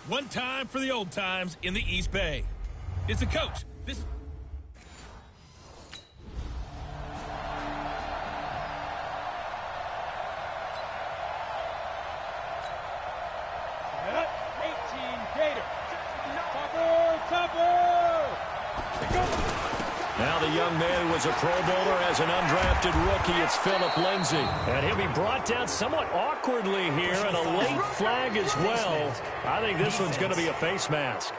One time for the old times in the East Bay. It's the coach. This is... Now the young man who was a Pro Bowler as an undrafted rookie, it's Phillip Lindsay. And he'll be brought down somewhat awkwardly here, and a late flag as well. I think this one's going to be a face mask.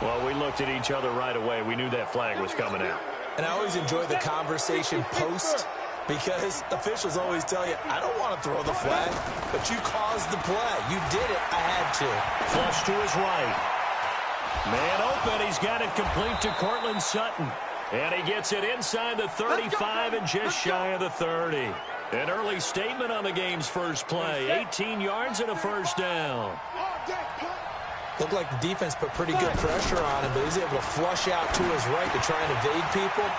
Well, we looked at each other right away. We knew that flag was coming out. And I always enjoy the conversation post, because officials always tell you, I don't want to throw the flag, but you caused the play. You did it. I had to. Flush to his right. Man open, he's got it complete to Courtland Sutton. And he gets it inside the 35 and just shy of the 30. An early statement on the game's first play. 18 yards and a first down. Looked like the defense put pretty good pressure on him, but he was able to flush out to his right to try and evade people.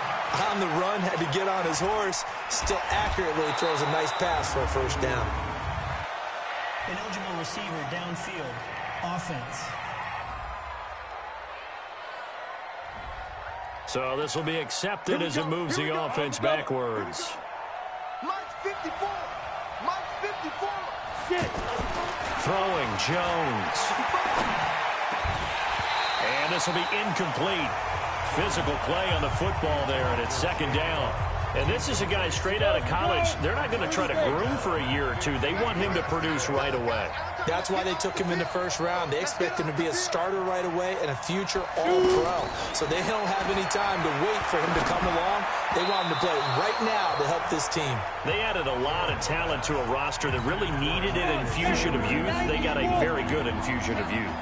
On the run, had to get on his horse. Still accurately throws a nice pass for a first down. An eligible receiver downfield. Offense. So this will be accepted as it moves the offense backwards. Mike 54. Mike 54. Throwing Jones. And this will be incomplete. Physical play on the football there, and it's second down. And this is a guy straight out of college. They're not going to try to groom for a year or two. They want him to produce right away. That's why they took him in the first round. They expect him to be a starter right away and a future all-pro. So they don't have any time to wait for him to come along. They want him to play right now to help this team. They added a lot of talent to a roster that really needed an infusion of youth. They got a very good infusion of youth.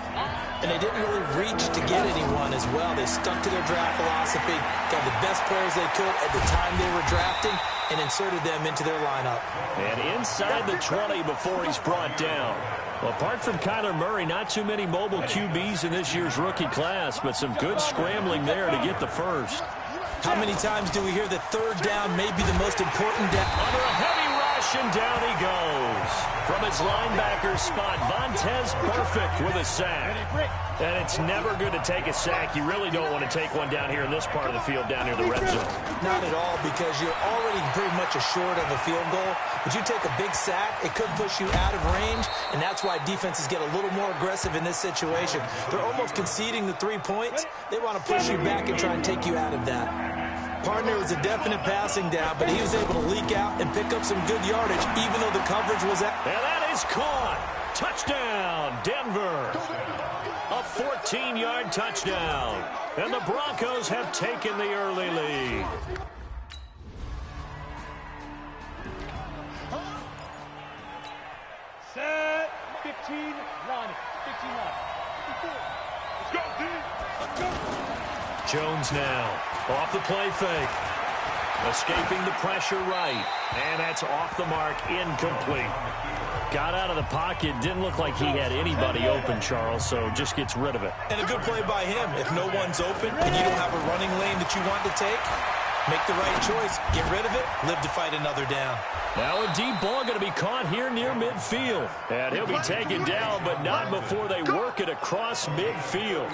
And they didn't really reach to get anyone as well. They stuck to their draft philosophy, got the best players they could at the time they were drafting, and inserted them into their lineup. And inside the 20 before he's brought down. Well, apart from Kyler Murray, not too many mobile QBs in this year's rookie class, but some good scrambling there to get the first. How many times do we hear that third down may be the most important down? Under a heavy rush, and down he goes. From his linebacker spot, Vontaze Burfict with a sack. And it's never good to take a sack. You really don't want to take one down here in this part of the field, down near the red zone. Not at all, because you're already pretty much assured of a field goal. But you take a big sack, it could push you out of range, and that's why defenses get a little more aggressive in this situation. They're almost conceding the 3 points. They want to push you back and try and take you out of that. Partner was a definite passing down, but he was able to leak out and pick up some good yardage, even though the coverage was out. And that is caught. Touchdown, Denver. A 14-yard touchdown. And the Broncos have taken the early lead. Set. 15, line. 15 line. 54. Let's go, D. Let's go. Jones now. Off the play fake. Escaping the pressure right. And that's off the mark, incomplete. Got out of the pocket. Didn't look like he had anybody open, Charles, so just gets rid of it. And a good play by him. If no one's open and you don't have a running lane that you want to take, make the right choice. Get rid of it. Live to fight another down. Now a deep ball going to be caught here near midfield. And he'll be taken down, but not before they work it across midfield.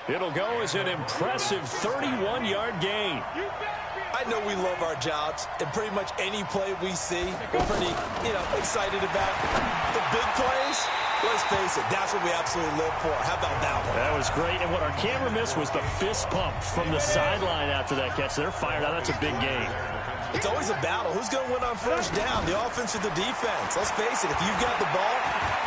It'll go as an impressive 31-yard gain. I know we love our jobs, and pretty much any play we see, we're pretty, excited about. The big plays, let's face it, that's what we absolutely live for. How about that one? That was great, and what our camera missed was the fist pump from the sideline after that catch. They're fired out. That's a big game. It's always a battle. Who's going to win on first down, the offense or the defense? Let's face it, if you've got the ball,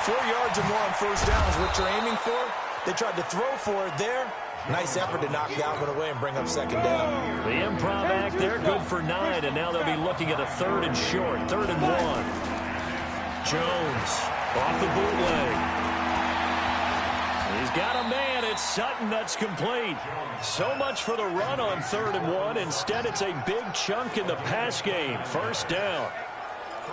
4 yards or more on first down is what you're aiming for. They tried to throw for it there. Nice effort to knock that one away and bring up second down. The improv act there, good for 9, and now they'll be looking at a 3rd and short, 3rd and 1. Jones off the bootleg. He's got a man. It's Sutton. That's complete. So much for the run on 3rd and 1. Instead, it's a big chunk in the pass game. First down.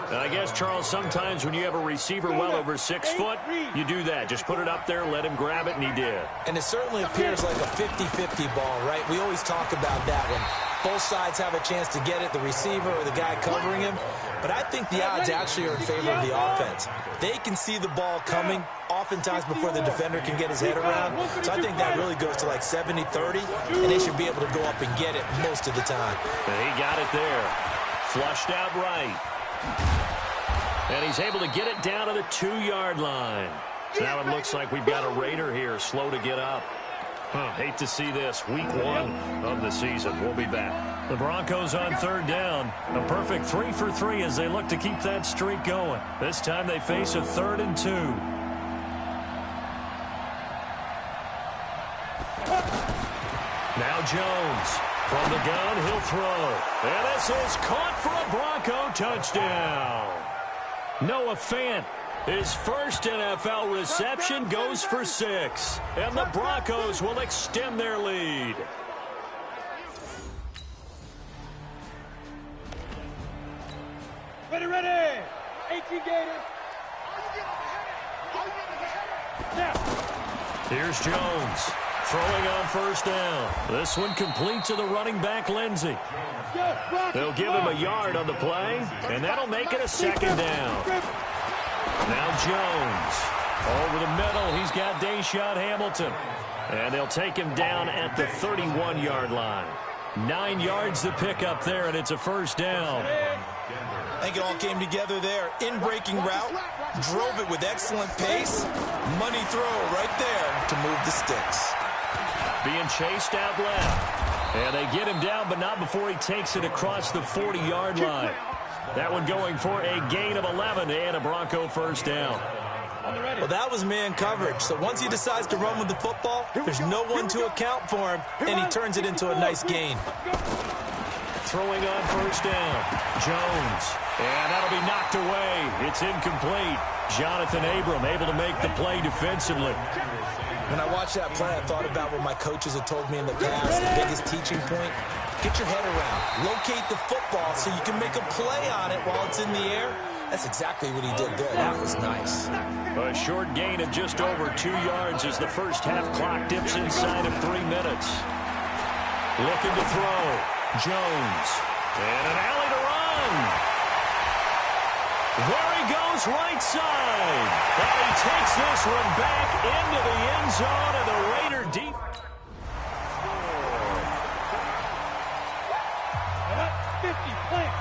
And I guess, Charles, sometimes when you have a receiver well over 6 foot, you do that. Just put it up there, let him grab it, and he did. And it certainly appears like a 50-50 ball, right? We always talk about that one. Both sides have a chance to get it, the receiver or the guy covering him. But I think the odds actually are in favor of the offense. They can see the ball coming oftentimes before the defender can get his head around. So I think that really goes to like 70-30, and they should be able to go up and get it most of the time. And he got it there. Flushed out right. And he's able to get it down to the 2-yard line. Now it looks like we've got a Raider here, slow to get up. Hate to see this. Week 1 of the season. We'll be back. The Broncos on 3rd down. A perfect 3 for 3 as they look to keep that streak going. This time they face a 3rd and 2. Now Jones. From the gun, he'll throw. And this is caught for a Bronco touchdown. Noah Fant. His first NFL reception goes for 6. And the Broncos will extend their lead. Ready. 18 Gators. Here's Jones. Throwing on 1st down. This one complete to the running back, Lindsey. They'll give him a yard on the play, and that'll make it a 2nd down. Now Jones. Over the middle, he's got Deshaun Hamilton. And they'll take him down at the 31-yard line. 9 yards to pick up there, and it's a 1st down. I think it all came together there. In-breaking route, drove it with excellent pace. Money throw right there to move the sticks. Being chased out left. And they get him down, but not before he takes it across the 40-yard line. That one going for a gain of 11 and a Bronco 1st down. Well, that was man coverage. So once he decides to run with the football, there's no one to account for him, and he turns it into a nice gain. Throwing on 1st down. Jones. And that'll be knocked away. It's incomplete. Jonathan Abram able to make the play defensively. When I watched that play, I thought about what my coaches had told me in the past. The biggest teaching point, get your head around. Locate the football so you can make a play on it while it's in the air. That's exactly what he did there. That was nice. A short gain of just over 2 yards as the first half clock dips inside of 3 minutes. Looking to throw. Jones. And an alley to run. There he goes right side. And he takes this one back into the end zone, and the Raider deep. And that's 50 plant.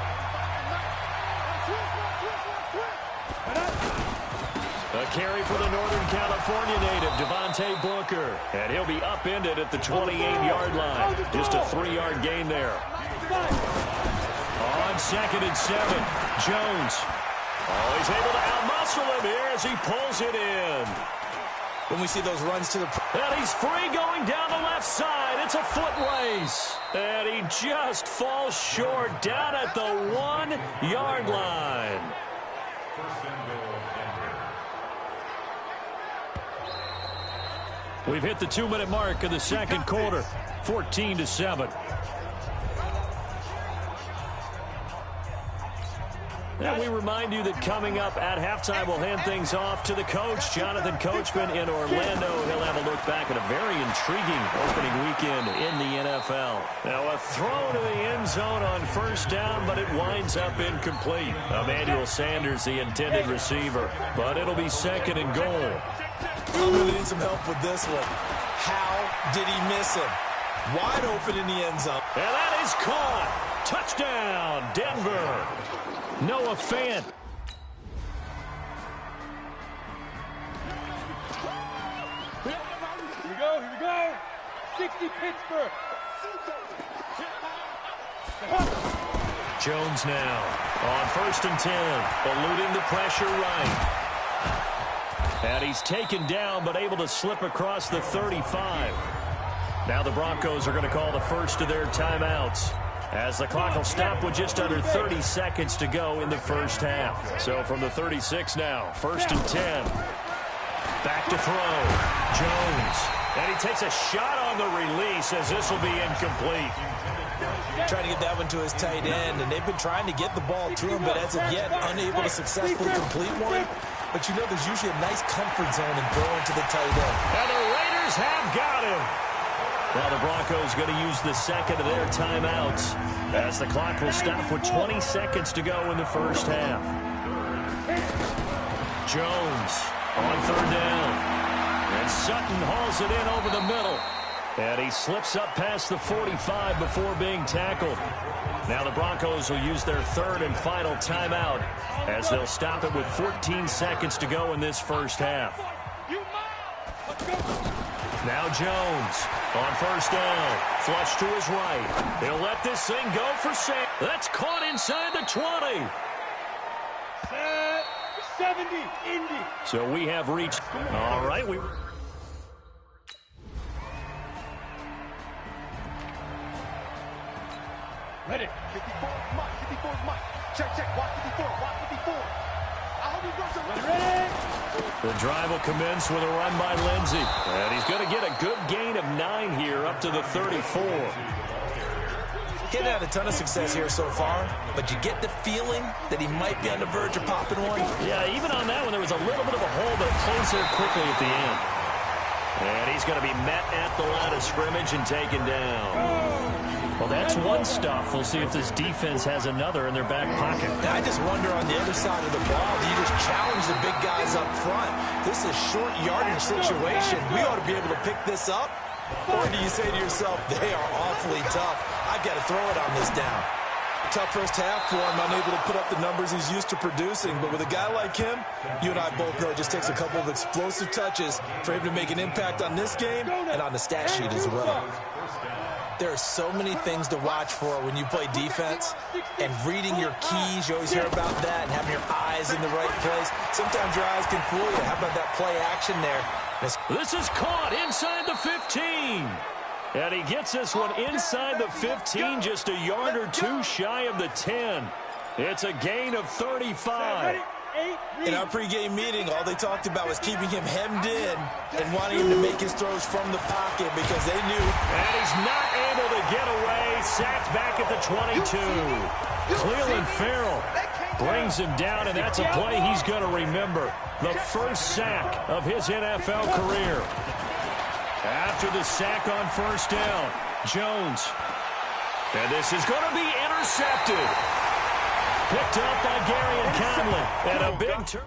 A carry for the Northern California native, Devontae Booker. And he'll be upended at the 28-yard line. Just a 3-yard gain there. On 2nd and 7, Jones. Oh, he's able to outmuscle him here as he pulls it in. When we see those runs to the... And he's free going down the left side. It's a foot race. And he just falls short down at the 1-yard line. We've hit the 2-minute mark of the 2nd quarter. 14-7. And we remind you that coming up at halftime, we'll hand things off to the coach, Jonathan Coachman in Orlando. He'll have a look back at a very intriguing opening weekend in the NFL. Now a throw to the end zone on 1st down, but it winds up incomplete. Emmanuel Sanders, the intended receiver, but it'll be 2nd and goal. I'm going to need some help with this one. How did he miss him? Wide open in the end zone. And that is caught. Touchdown, Denver. Noah Fant. Here we go. 60 Pittsburgh. Jones now on 1st and 10, eluding the pressure right. And he's taken down, but able to slip across the 35. Now the Broncos are going to call the first of their timeouts, as the clock will stop with just under 30 seconds to go in the first half. So from the 36 now, 1st and 10. Back to throw. Jones. And he takes a shot on the release as this will be incomplete. Trying to get that one to his tight end, and they've been trying to get the ball to him, but as of yet, unable to successfully complete one. But you know there's usually a nice comfort zone in throwing to the tight end. And the Raiders have got him. Well, the Broncos going to use the second of their timeouts as the clock will stop with 20 seconds to go in the first half. Jones on third down. And Sutton hauls it in over the middle. And he slips up past the 45 before being tackled. Now the Broncos will use their third and final timeout as they'll stop it with 14 seconds to go in this first half. Now Jones on first down. Flush to his right. He'll let this thing go for Sam. That's caught inside the 20. 70, Indy. So we have reached. All right. Ready. 54, Mike. 54, Mike. Check. Watch 54. Watch 54. I hope he goes Ready. The drive will commence with a run by Lindsey. And he's going to get a good gain of 9 here up to the 34. He's had a ton of success here so far, but you get the feeling that he might be on the verge of popping one. Yeah, even on that one, there was a little bit of a hole, but it closed there quickly at the end. And he's going to be met at the line of scrimmage and taken down. Well, that's one stuff. We'll see if this defense has another in their back pocket. I just wonder on the other side of the ball, do you just challenge the big guys up front? This is a short yardage situation. We ought to be able to pick this up. Or do you say to yourself, they are awfully tough. I've got to throw it on this down. Tough first half for him, unable to put up the numbers he's used to producing. But with a guy like him, you and I both know it just takes a couple of explosive touches for him to make an impact on this game and on the stat sheet as well. There are so many things to watch for when you play defense, and reading your keys, you always hear about that, and having your eyes in the right place. Sometimes your eyes can fool you. How about that play action there? This is caught inside the 15. And he gets this one inside the 15, just a yard or two shy of the 10. It's a gain of 35. In our pregame meeting, all they talked about was keeping him hemmed in and wanting him to make his throws from the pocket because they knew. And he's not able to get away. Sacked back at the 22. Cleveland Farrell brings him down, and that's a play he's going to remember. The first sack of his NFL career. After the sack on first down, Jones. And this is going to be intercepted. Picked up by Gary and Conley. And a big turn.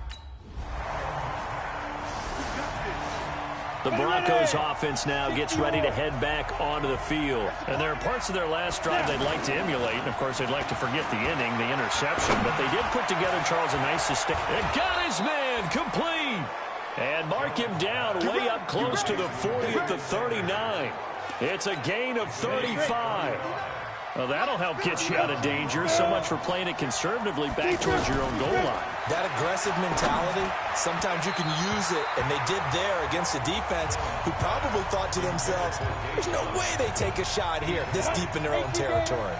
The Broncos offense now gets ready to head back onto the field. And there are parts of their last drive they'd like to emulate. And, of course, they'd like to forget the inning, the interception. But they did put together, Charles, a nice sustain. It got his man complete. And mark him down way up close to the 40 at the 39. It's a gain of 35. Well, that'll help get you out of danger. So much for playing it conservatively back towards your own goal line. That aggressive mentality, sometimes you can use it, and they did there against a defense who probably thought to themselves, there's no way they take a shot here this deep in their own territory.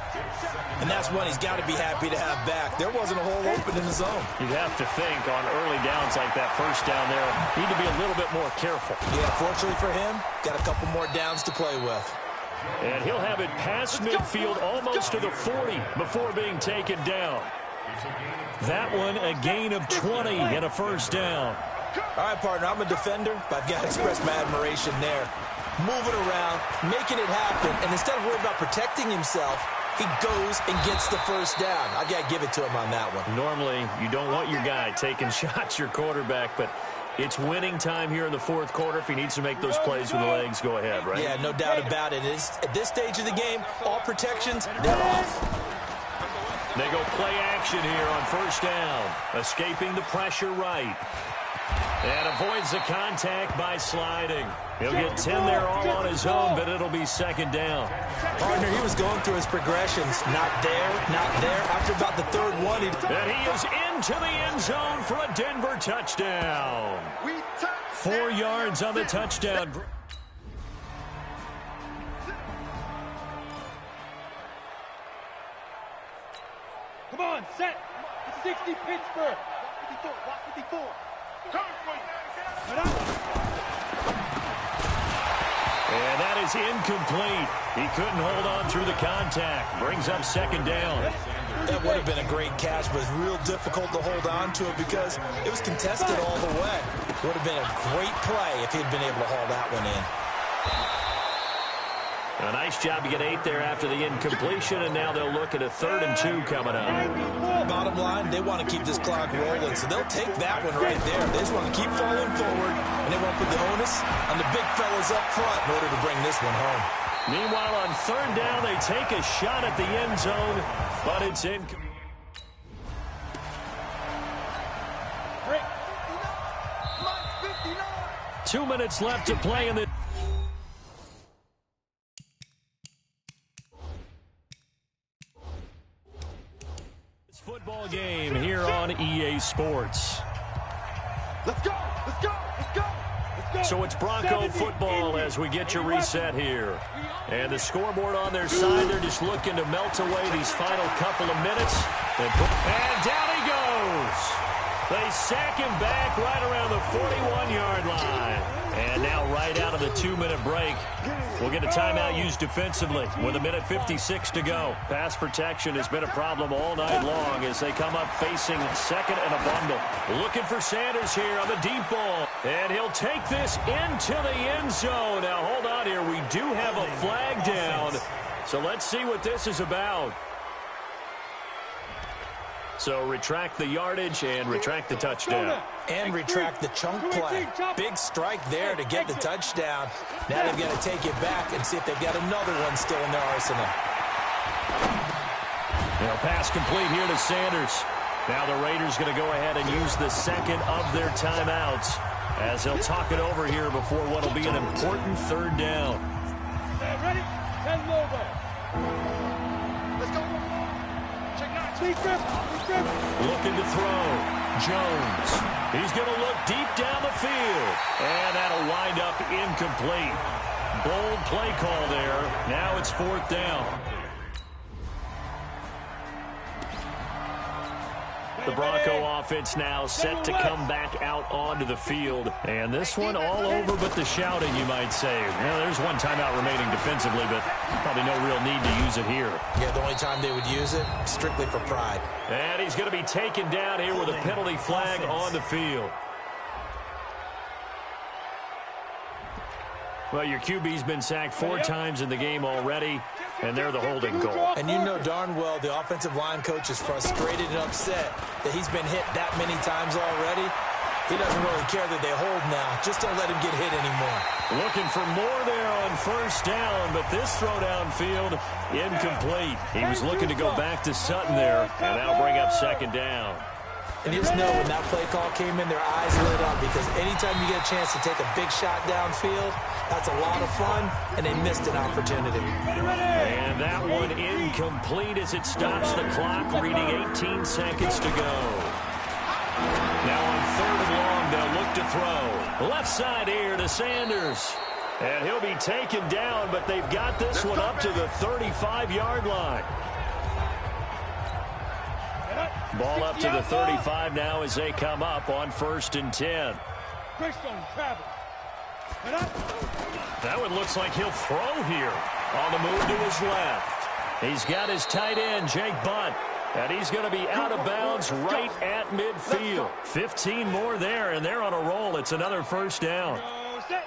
And that's one he's got to be happy to have back. There wasn't a hole open in the zone. You'd have to think on early downs like that first down there, need to be a little bit more careful. Yeah, fortunately for him, got a couple more downs to play with. And he'll have it past midfield almost to the 40 before being taken down. That one a gain of 20 and a first down. All right, partner, I'm a defender, but I've got to express my admiration there. Moving around, making it happen, and instead of worrying about protecting himself, he goes and gets the first down. I've got to give it to him on that one. Normally, you don't want your guy taking shots, your quarterback, but it's winning time here in the fourth quarter. If he needs to make those plays with the legs, go ahead, right? Yeah, no doubt about it. At this stage of the game, all protections, they're off. They go play action here on first down. Escaping the pressure right. And avoids the contact by sliding. He'll get 10 there all on his own, but it'll be second down. Partner, he was going through his progressions. Not there, not there. After about the third one, and he is into the end zone for a Denver touchdown. 4 yards on the touchdown. Come on, set. 60 Pittsburgh. 54, 54. And that is incomplete. He couldn't hold on through the contact. Brings up second down. That would have been a great catch, but it's real difficult to hold on to it because it was contested all the way. Would have been a great play if he'd been able to haul that one in. A nice job to get 8 there after the incompletion, and now they'll look at a 3rd and 2 coming up. Bottom line, they want to keep this clock rolling, so they'll take that one right there. They just want to keep falling forward, and they want to put the onus on the big fellas up front in order to bring this one home. Meanwhile, on 3rd down, they take a shot at the end zone, but it's incomplete. 2 minutes left to play in the football game here on EA Sports. Let's go! Let's go! Let's go! Let's go! So it's Bronco football as we get you reset here. And the scoreboard on their side, they're just looking to melt away these final couple of minutes. And down he goes. They sack him back right around the 41-yard line. And now right out of the 2-minute break, we'll get a timeout used defensively with 1:56 to go. Pass protection has been a problem all night long as they come up facing 2nd and a bundle. Looking for Sanders here on the deep ball. And he'll take this into the end zone. Now, hold on here. We do have a flag down. So let's see what this is about. So retract the yardage and retract the touchdown. And retract the chunk play. Big strike there to get the touchdown. Now they've got to take it back and see if they've got another one still in their arsenal. Now pass complete here to Sanders. Now the Raiders going to go ahead and use the 2nd of their timeouts as they'll talk it over here before what will be an important 3rd down. Ready? 10 logo. Let's go! Check 9. Looking to throw. Jones. He's going to look deep down the field. And that'll wind up incomplete. Bold play call there. Now it's 4th down. The Bronco offense now set to come back out onto the field. And this one all over but the shouting, you might say. Well, there's one timeout remaining defensively, but probably no real need to use it here. Yeah, the only time they would use it, strictly for pride. And he's going to be taken down here with a penalty flag on the field. Well, your QB's been sacked 4 times in the game already, and they're the holding call. And you know darn well the offensive line coach is frustrated and upset that he's been hit that many times already. He doesn't really care that they hold now. Just don't let him get hit anymore. Looking for more there on 1st down, but this throw downfield, incomplete. He was looking to go back to Sutton there, and that'll bring up 2nd down. And you just know when that play call came in, their eyes lit up because anytime you get a chance to take a big shot downfield, that's a lot of fun, and they missed an opportunity. And that one incomplete as it stops the clock, reading 18 seconds to go. Now on 3rd and long, they'll look to throw. Left side here to Sanders. And he'll be taken down, but they've got this one up to the 35-yard line. Ball up to the 35 now as they come up on 1st and 10. That one looks like he'll throw here on the move to his left. He's got his tight end, Jake Butt, and he's going to be out of bounds right at midfield. 15 more there, and they're on a roll. It's another 1st down. Set.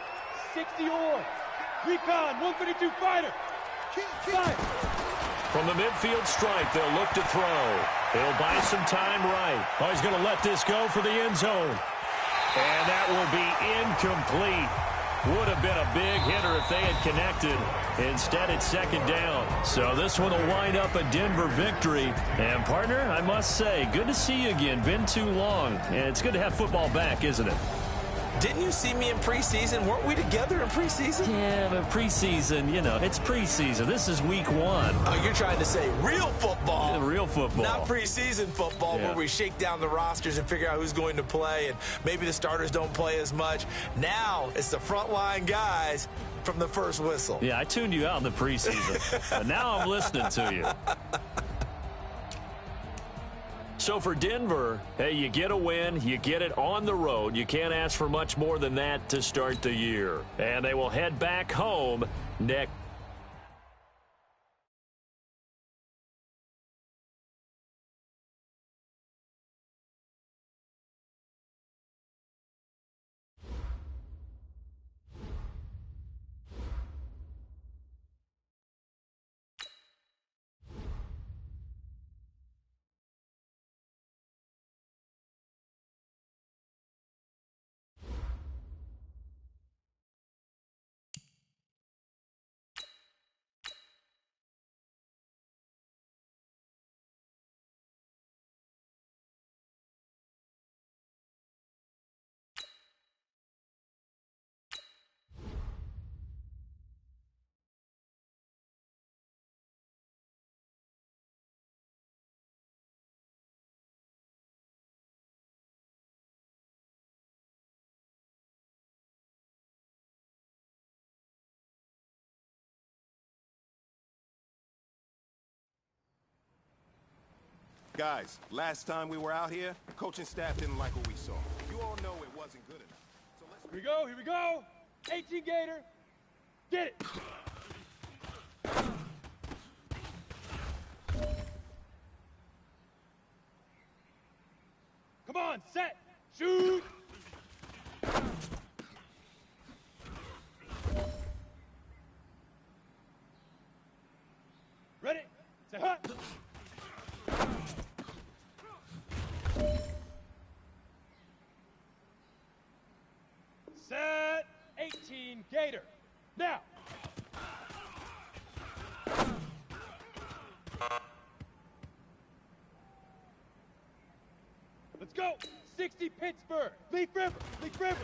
60 on. Recon, 152 fighter. From the midfield stripe, they'll look to throw. He'll buy some time right. Oh, he's going to let this go for the end zone. And that will be incomplete. Would have been a big hitter if they had connected. Instead, it's 2nd down. So this one will wind up a Denver victory. And, partner, I must say, good to see you again. Been too long. And it's good to have football back, isn't it? Didn't you see me in preseason? Weren't we together in preseason? Yeah, but preseason, you know, it's preseason. This is week 1. Oh, you're trying to say real football. Yeah, real football. Not preseason football where we shake down the rosters and figure out who's going to play, and maybe the starters don't play as much. Now it's the frontline guys from the first whistle. Yeah, I tuned you out in the preseason. But now I'm listening to you. So for Denver, hey, you get a win, you get it on the road. You can't ask for much more than that to start the year. And they will head back home next. Guys, last time we were out here, the coaching staff didn't like what we saw. You all know it wasn't good enough. So let's... Here we go, here we go. 18 Gator. Get it. Come on, set, shoot. Ready, say hut. Set, 18 Gator. Now. Let's go. 60 Pittsburgh. Leaf River. Leaf River.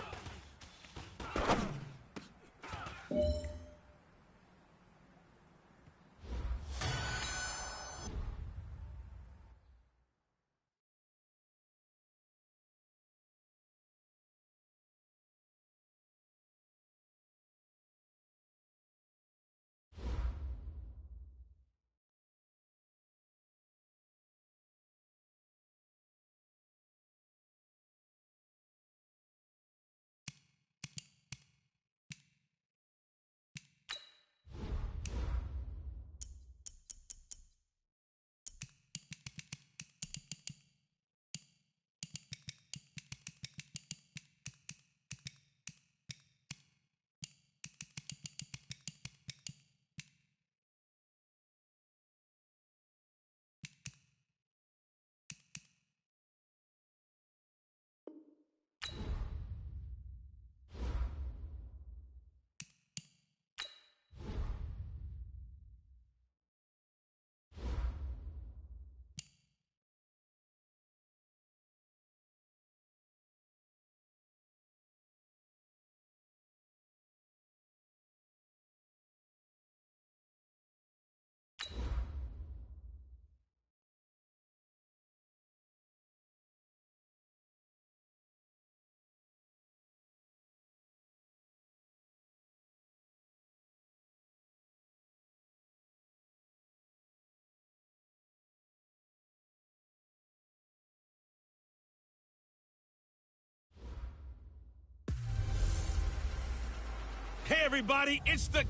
Hey, everybody, it's the...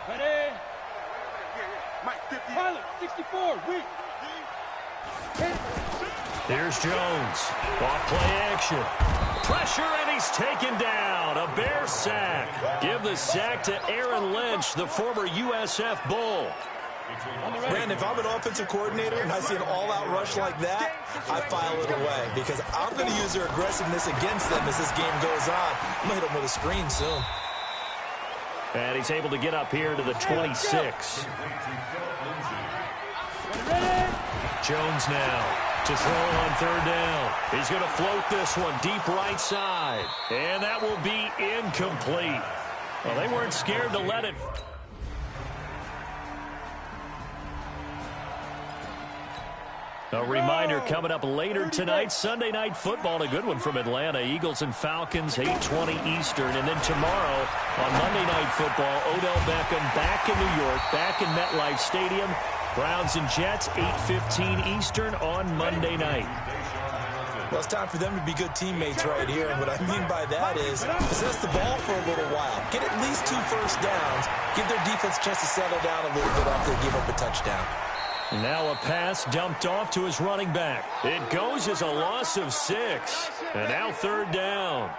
Ready? Mike, 50. Pilot, 64, weak. Here's Jones. Off play action. Pressure, and he's taken down. A Bear sack. Give the sack to Aaron Lynch, the former USF Bull. Brandon, if I'm an offensive coordinator and I see an all-out rush like that, I file it away because I'm going to use their aggressiveness against them as this game goes on. I'm going to hit them with a screen soon. And he's able to get up here to the 26. Jones now to throw on third down. He's going to float this one deep right side. And that will be incomplete. Well, they weren't scared to let it. A reminder coming up later tonight, Sunday Night Football, a good one from Atlanta. Eagles and Falcons, 8:20 Eastern. And then tomorrow on Monday Night Football, Odell Beckham back in New York, back in MetLife Stadium. Browns and Jets, 8:15 Eastern on Monday night. Well, it's time for them to be good teammates right here. And what I mean by that is possess the ball for a little while. Get at least 2 first downs. Give their defense a chance to settle down a little bit after they give up a touchdown. Now a pass dumped off to his running back. It goes as a loss of 6. And now third down.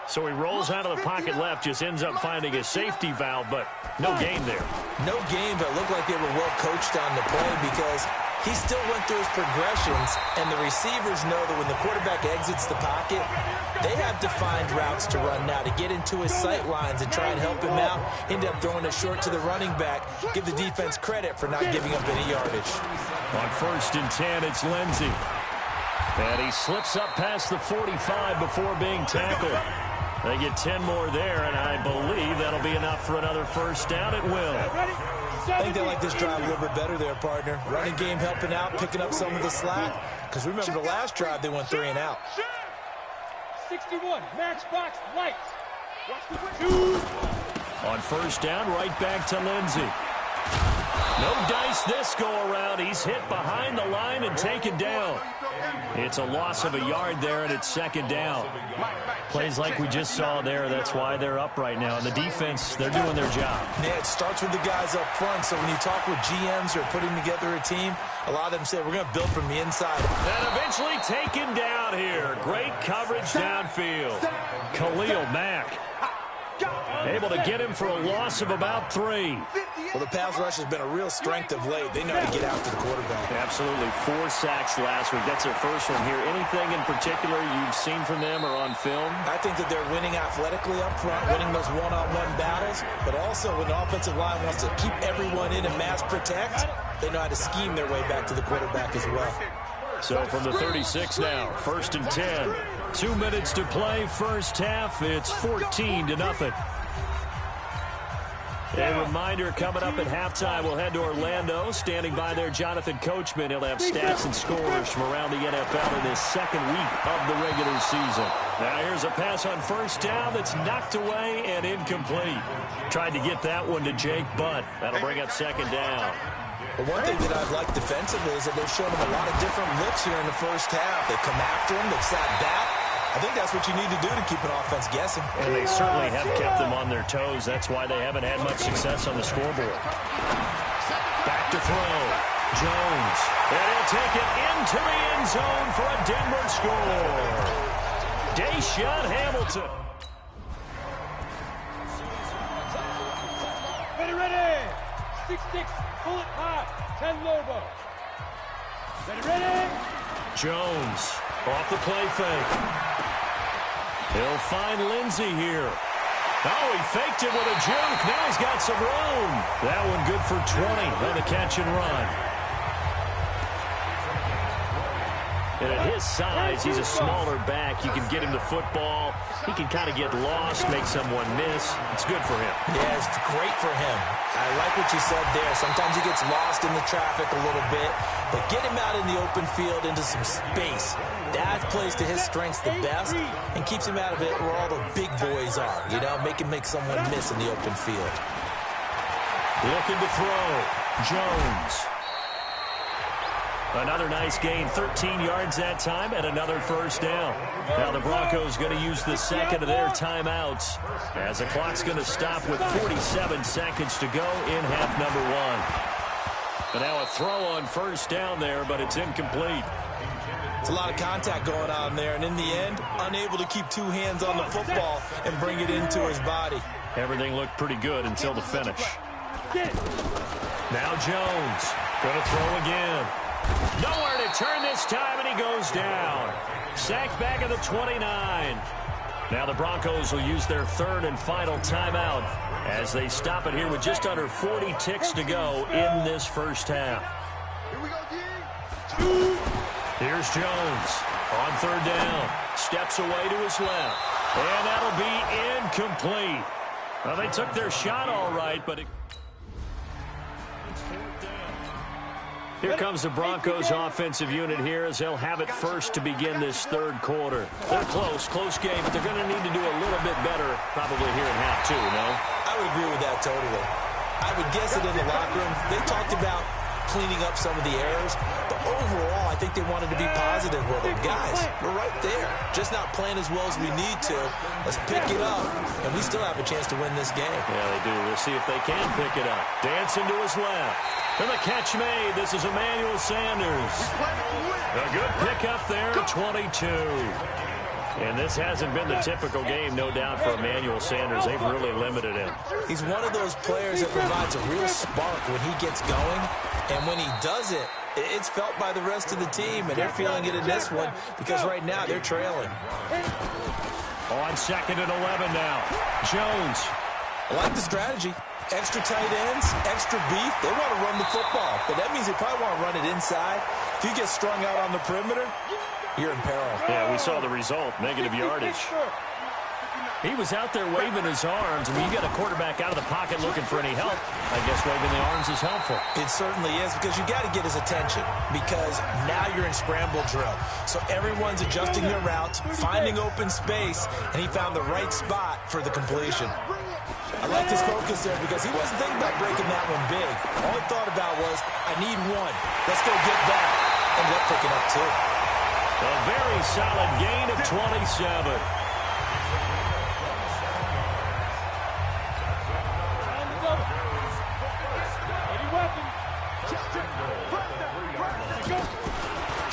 So he rolls out of the pocket left, just ends up finding a safety valve, but no gain there. No gain, but it looked like they were well coached on the play because he still went through his progressions, and the receivers know that when the quarterback exits the pocket, they have defined routes to run now to get into his sight lines and try and help him out. End up throwing it short to the running back. Give the defense credit for not giving up any yardage. On 1st and 10, it's Lindsey. And he slips up past the 45 before being tackled. They get 10 more there, and I believe that'll be enough for another first down. It will. I think they like this drive a little bit better there, partner. Running game helping out, picking up some of the slack. Because remember the last drive, they went 3 and out. 61, matchbox lights. On first down, right back to Lindsey. No dice this go-around. He's hit behind the line and taken down. It's a loss of a yard there, and it's second down. Plays like we just saw there. That's why they're up right now. And the defense, they're doing their job. Yeah, it starts with the guys up front. So when you talk with GMs who are putting together a team, a lot of them say, we're going to build from the inside. And eventually taken down here. Great coverage downfield. Khalil Mack able to get him for a loss of about 3. Well, the pass rush has been a real strength of late. They know how to get after the quarterback. Absolutely. 4 sacks last week. That's their first one here. Anything in particular you've seen from them or on film? I think that they're winning athletically up front, winning those one-on-one battles, but also when the offensive line wants to keep everyone in and mass protect, they know how to scheme their way back to the quarterback as well. So from the 36 now, 1st and 10. 2 minutes to play, first half. It's 14-0. A reminder coming up at halftime, we'll head to Orlando. Standing by there, Jonathan Coachman. He'll have stats and scores from around the NFL in his second week of the regular season. Now here's a pass on first down that's knocked away and incomplete. Tried to get that one to Jake Butt. That'll bring up second down. But one thing that I've liked defensively is that they've shown him a lot of different looks here in the first half. They come after him, they've sat back. I think that's what you need to do to keep an offense guessing. And they certainly have kept them on their toes. That's why they haven't had much success on the scoreboard. Back to throw. Jones. And he'll take it into the end zone for a Denver score. Deshaun Hamilton. Ready. 6-6, pull it high. 10 Lobo. Ready. Jones off the play fake. He'll find Lindsey here. Oh, he faked it with a juke. Now he's got some room. That one good for 20 on the catch and run. And at his size, he's a smaller back. You can get him the football. He can kind of get lost, make someone miss. It's good for him. Yeah, it's great for him. I like what you said there. Sometimes he gets lost in the traffic a little bit, but get him out in the open field into some space. That plays to his strengths the best and keeps him out of it where all the big boys are. You know, make someone miss in the open field. Looking to throw. Jones. Another nice gain, 13 yards that time, and another first down. Now the Broncos going to use the second of their timeouts as the clock's going to stop with 47 seconds to go in half number 1. And now a throw on first down there, but it's incomplete. It's a lot of contact going on there, and in the end, unable to keep 2 hands on the football and bring it into his body. Everything looked pretty good until the finish. Now Jones going to throw again. Nowhere to turn this time, and he goes down. Sacked back at the 29. Now the Broncos will use their third and final timeout as they stop it here with just under 40 ticks to go in this first half. Here we go, G. Here's Jones on third down. Steps away to his left. And that'll be incomplete. Well, they took their shot all right, but it... Here comes the Broncos offensive unit here as they'll have it first to begin this third quarter. They're close game, but they're going to need to do a little bit better probably here in half 2, no? I would agree with that totally. I would guess it in the locker room. They talked about cleaning up some of the errors, but overall, I think they wanted to be positive with them. Guys, we're right there. Just not playing as well as we need to. Let's pick it up, and we still have a chance to win this game. Yeah, they do. We'll see if they can pick it up. Dancing to his left. And the catch made. This is Emmanuel Sanders. A good pickup there, 22. And this hasn't been the typical game, no doubt, for Emmanuel Sanders. They've really limited him. He's one of those players that provides a real spark when he gets going. And when he does it, it's felt by the rest of the team. And they're feeling it in this one because right now they're trailing. On 2nd and 11 now. Jones. I like the strategy. Extra tight ends, extra beef. They want to run the football, but that means they probably want to run it inside. If you get strung out on the perimeter, you're in peril. Yeah, we saw the result, negative yardage. He was out there waving his arms. I mean, you got a quarterback out of the pocket looking for any help. I guess waving the arms is helpful. It certainly is, because you got to get his attention, because now you're in scramble drill. So everyone's adjusting their routes, finding open space, and he found the right spot for the completion. I like his focus there, because he wasn't thinking about breaking that one big. All he thought about was, I need one. Let's go get that. Ended up picking up two. A very solid gain of 27.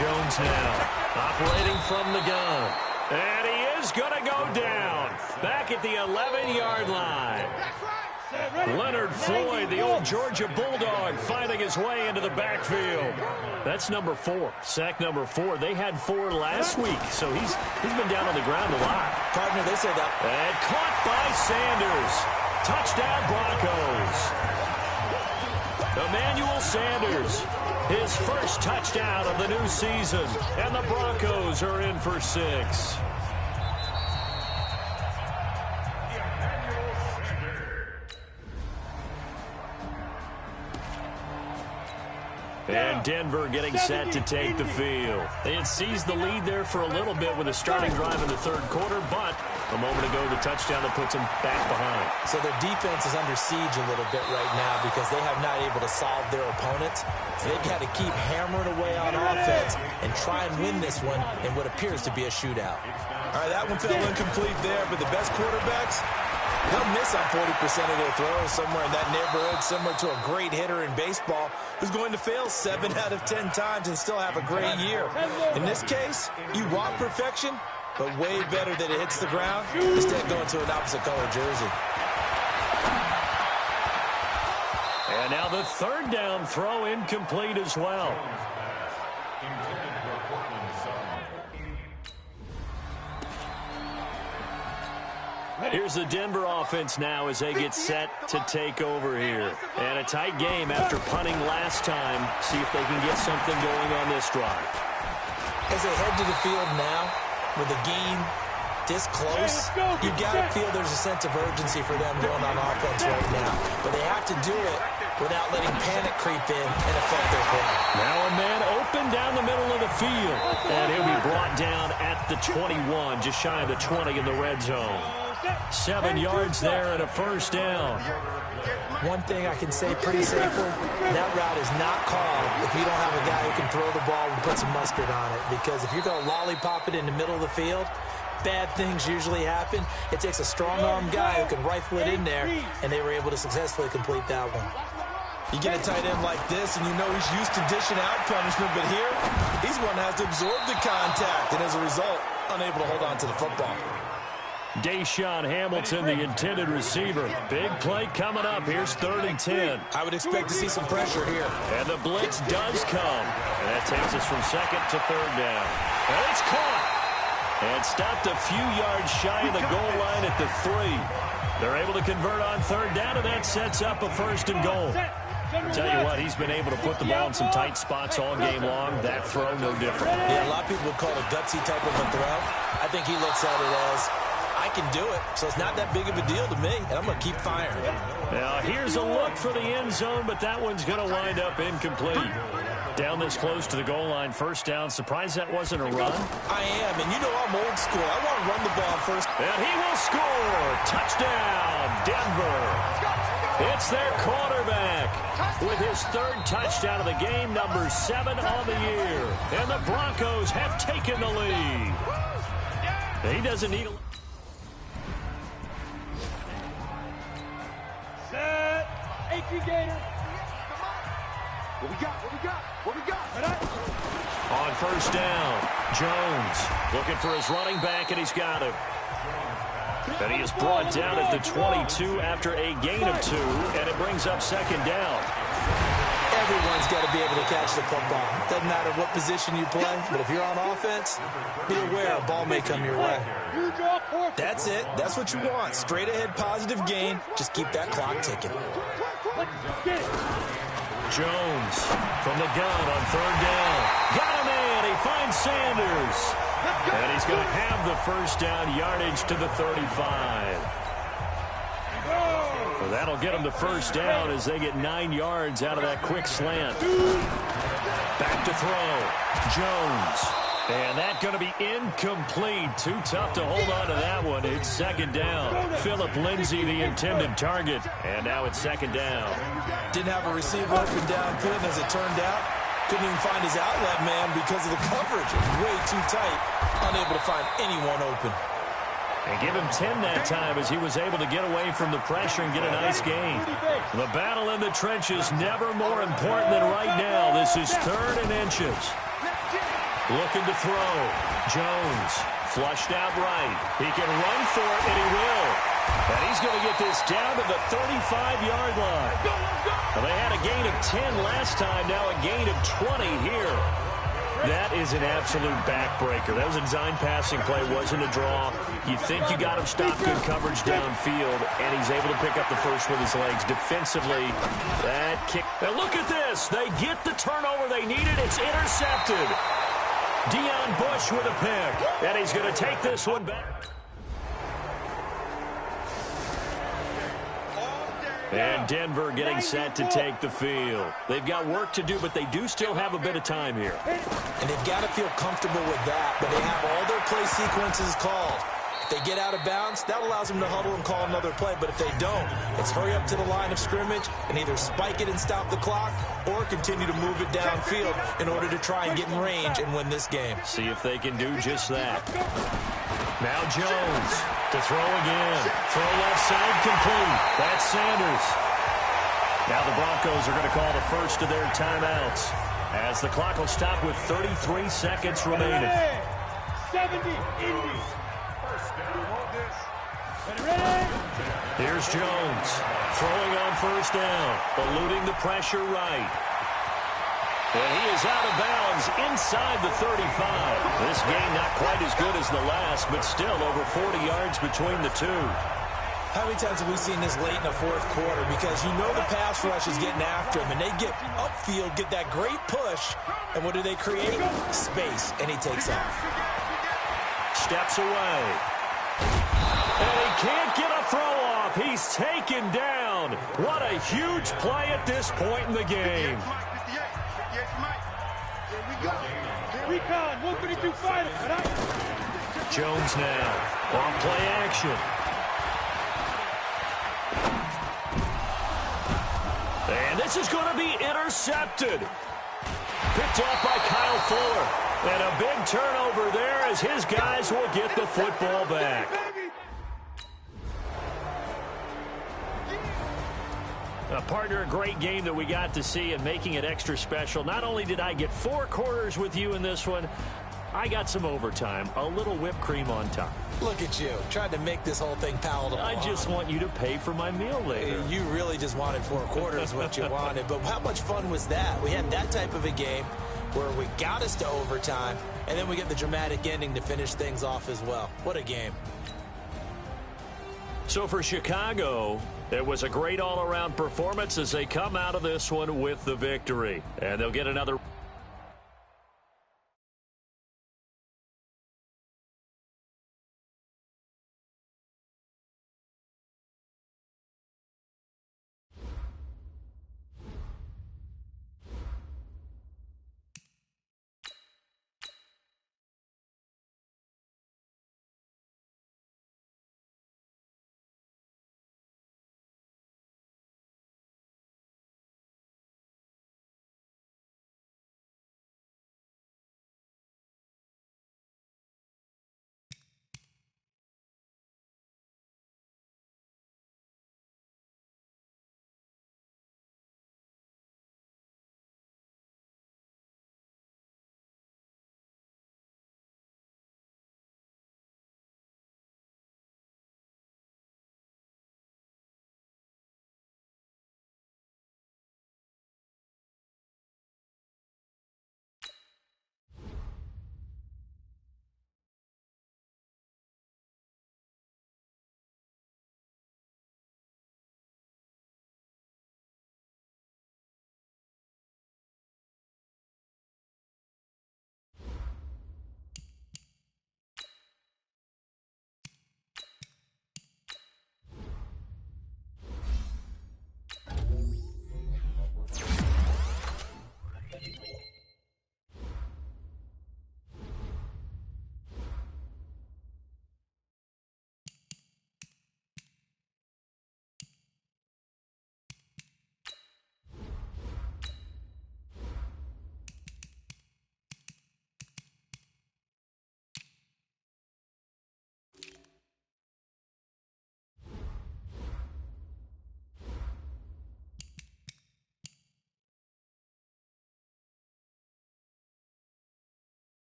Jones now operating from the gun. And he is going to go down. Back at the 11-yard line. Leonard Floyd, the old Georgia Bulldog, finding his way into the backfield. That's number 4. Sack number 4. They had 4 last week, so he's been down on the ground a lot. Partner, they said that. And caught by Sanders. Touchdown Broncos. Emmanuel Sanders. His first touchdown of the new season. And the Broncos are in for 6. And Denver getting set to take the field. They had seized the lead there for a little bit with a starting drive in the third quarter, but a moment ago, the touchdown that puts them back behind. So their defense is under siege a little bit right now because they have not able to solve their opponents. So they've got to keep hammering away on offense and try and win this one in what appears to be a shootout. All right, that one fell incomplete there, but the best quarterbacks, they'll miss on 40% of their throws, somewhere in that neighborhood, similar to a great hitter in baseball who's going to fail 7 out of 10 times and still have a great year. In this case, you want perfection, but way better that it hits the ground instead of going to an opposite color jersey. And now the third down throw incomplete as well. Here's the Denver offense now as they get set to take over here. And a tight game after punting last time. See if they can get something going on this drive. As they head to the field now, with the game this close, you got to feel there's a sense of urgency for them going on offense right now. But they have to do it without letting panic creep in and affect their play. Now a man open down the middle of the field. And he'll be brought down at the 21, just shy of the 20 in the red zone. 7 yards there and a first down. One thing I can say pretty safely, that route is not called if you don't have a guy who can throw the ball and put some mustard on it. Because if you're going to lollipop it in the middle of the field, bad things usually happen. It takes a strong-arm guy who can rifle it in there, and they were able to successfully complete that one. You get a tight end like this, and you know he's used to dishing out punishment, but here, he's one that has to absorb the contact, and as a result, unable to hold on to the football. Deshaun Hamilton, the intended receiver. Big play coming up. Here's 3rd and 10. I would expect to see some pressure here. And the blitz does come. And that takes us from 2nd to 3rd down. And it's caught. And stopped a few yards shy of the goal line at the 3. They're able to convert on 3rd down, and that sets up a 1st and goal. Tell you what, he's been able to put the ball in some tight spots all game long. That throw, no different. Yeah, a lot of people would call it a gutsy type of a throw. I think he looks at it as, I can do it, so it's not that big of a deal to me, and I'm going to keep firing. Now, here's a look for the end zone, but that one's going to wind up incomplete. Down this close to the goal line, 1st down. Surprised that wasn't a run? I am, and you know I'm old school. I want to run the ball first. And he will score. Touchdown, Denver. It's their quarterback with his 3rd touchdown of the game, number 7 on the year. And the Broncos have taken the lead. He doesn't need a... Set. 18 Gator. What we got? What we got? What we got? On 1st down, Jones looking for his running back, and he's got him. And he is brought down at the 22 after a gain of 2, and it brings up 2nd down. Everyone's got to be able to catch the football. Doesn't matter what position you play, but if you're on offense, be aware a ball may come your way. That's it. That's what you want. Straight ahead, positive gain. Just keep that clock ticking. Jones from the gun on 3rd down. Got him in. He finds Sanders. And he's going to have the first down, yardage to the 35. So that'll get him the first down as they get 9 yards out of that quick slant. Back to throw. Jones. And that's going to be incomplete. Too tough to hold on to that one. It's second down. Philip Lindsay, the intended target. And now it's second down. Didn't have a receiver open downfield, and as it turned out, couldn't even find his outlet man because of the coverage. It was way too tight. Unable to find anyone open. And give him 10 that time as he was able to get away from the pressure and get a nice gain. The battle in the trenches never more important than right now. This is 3rd and inches. Looking to throw. Jones flushed out right. He can run for it, and he will. And he's going to get this down to the 35-yard line. Well, they had a gain of 10 last time, now a gain of 20 here. That is an absolute backbreaker. That was a design passing play, wasn't a draw. You think you got him stopped, good coverage downfield, and he's able to pick up the first with his legs. Defensively, that kick. Now look at this. They get the turnover they needed. It's intercepted. Deon Bush with a pick, and he's going to take this one back. And Denver getting set to take the field. They've got work to do, but they do still have a bit of time here. And they've got to feel comfortable with that, but they have all their play sequences called. If they get out of bounds, that allows them to huddle and call another play, but if they don't, it's hurry up to the line of scrimmage and either spike it and stop the clock or continue to move it downfield in order to try and get in range and win this game. See if they can do just that. Now Jones to throw again. Throw left side complete. That's Sanders. Now the Broncos are going to call the first of their timeouts as the clock will stop with 33 seconds remaining. 70 Indies. Here's Jones throwing on first down, eluding the pressure right. And he is out of bounds inside the 35. This game not quite as good as the last, but still over 40 yards between the two. How many times have we seen this late in the fourth quarter? Because you know the pass rush is getting after him, and they get upfield, get that great push, and what do they create? Space, and he takes off. Steps away. And he can't get a throw off. He's taken down. What a huge play at this point in the game. Recon, 132 fighter. Jones now on play action. And this is going to be intercepted. Picked off by Kyle Fuller. And a big turnover there as his guys will get the football back. Partner, a great game that we got to see and making it extra special. Not only did I get 4 quarters with you in this one, I got some overtime, a little whipped cream on top. Look at you, trying to make this whole thing palatable. I just want you to pay for my meal later. You really just wanted 4 quarters what you wanted, but how much fun was that? We had that type of a game where we got us to overtime, and then we get the dramatic ending to finish things off as well. What a game. So for Chicago, it was a great all-around performance as they come out of this one with the victory. And they'll get another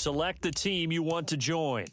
select the team you want to join.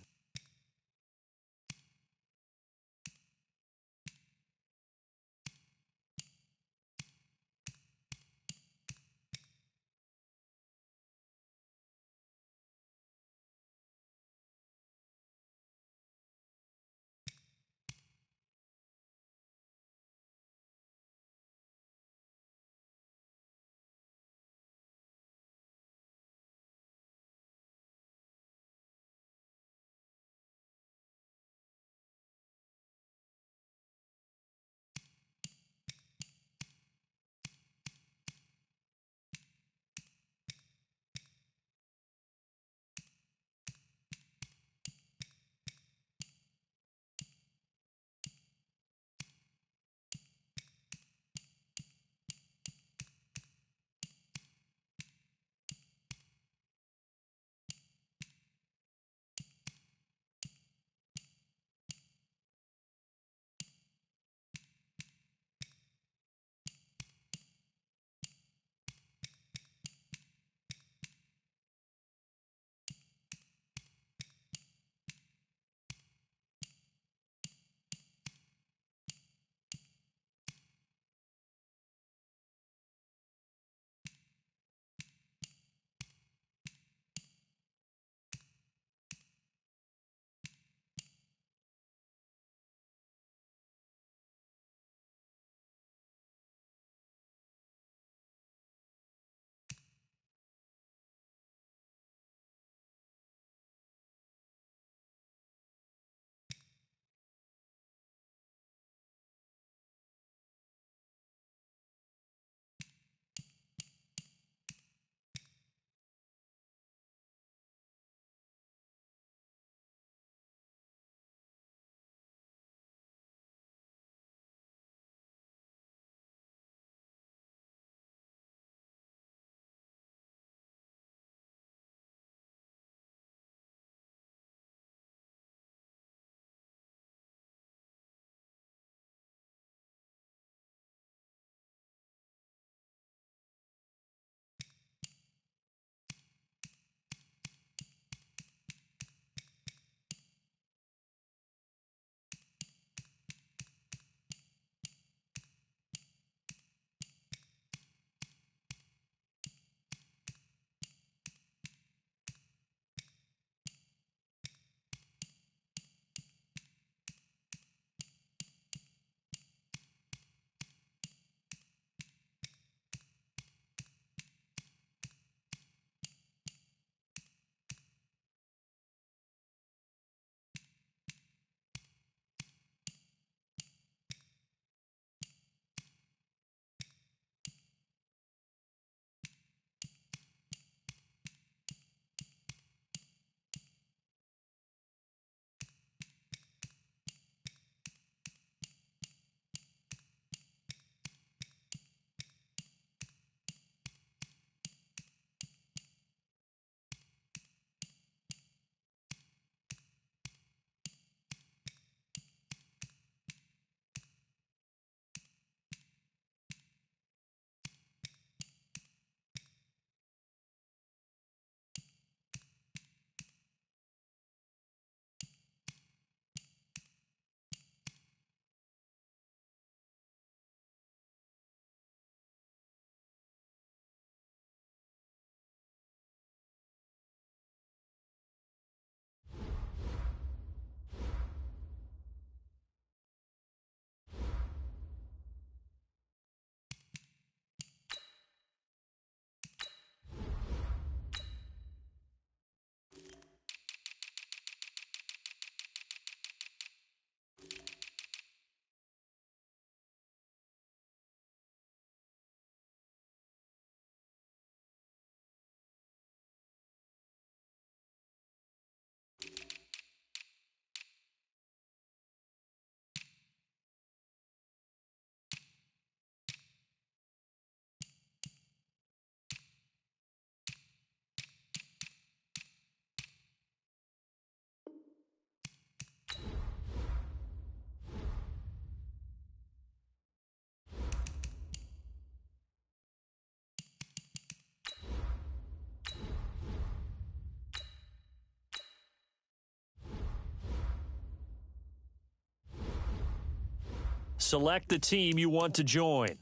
Select the team you want to join.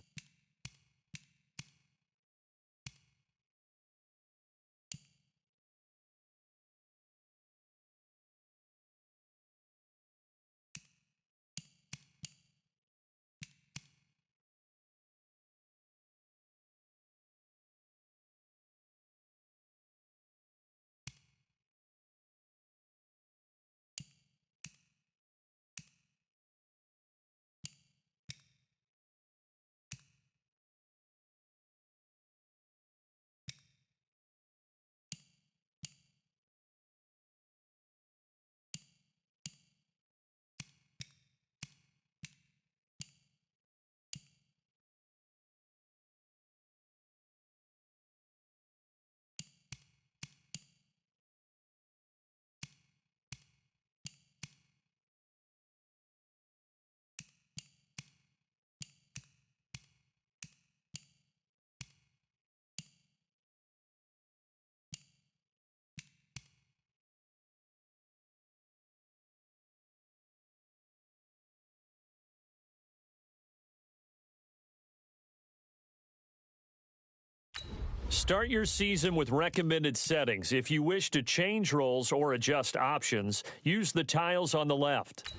Start your season with recommended settings. If you wish to change roles or adjust options, use the tiles on the left.